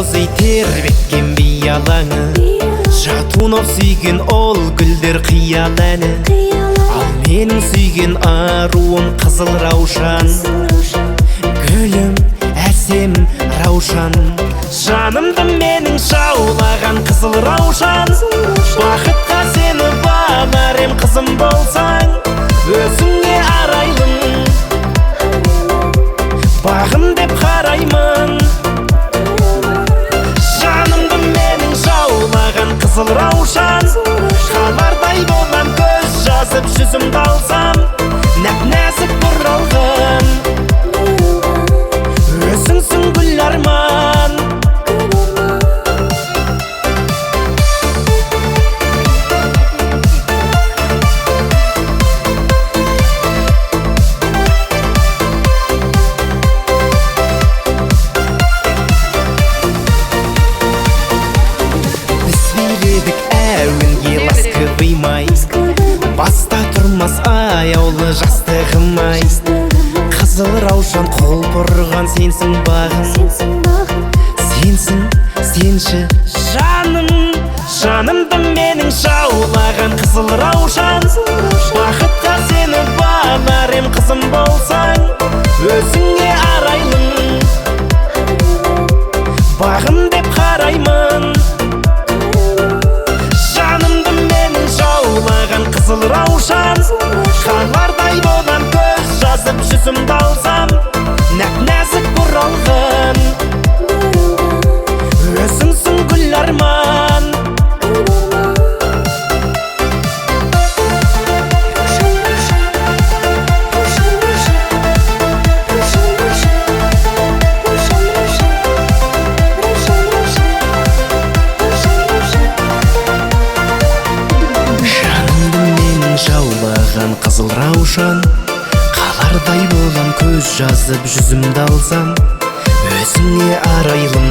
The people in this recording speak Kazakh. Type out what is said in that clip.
розы тербеткен бей алаңы, жатунов сүйген ол гүлдер қиял әні. Ал менің сүйген аруым қызыл раушан, гүлім әсем раушан. Жанымды менің жаулаған қызыл раушан, бақытқа сені балар ем қызым болсаң, өзіңе арайлым, бағым деп қараймын. Жанымды менің жаулаған қызыл раушан, қалардай болам көз жазып жүзімді алсам, нәп-нәзік бұралғын, өзіңсің гүл арман. Баста тұрмас аяулы жастығым-ай, қызыл раушан қол бұрған сенсің бағым, сенсің, сенші жаным. Жанымды менің жаулаған қызыл раушан, бақытқа сені балар ем қызым болсаң, өзіңе арайлым, бағым деп қараймын. Қызыл раушан, қалардай болам көз жазып жүзімді алсам, нәп-нәзік бұралғын, өзіңсің гүл арман. Қызыл раушан, қалардай болам көз жазып жүзімді алсам, өзіңе арайлым,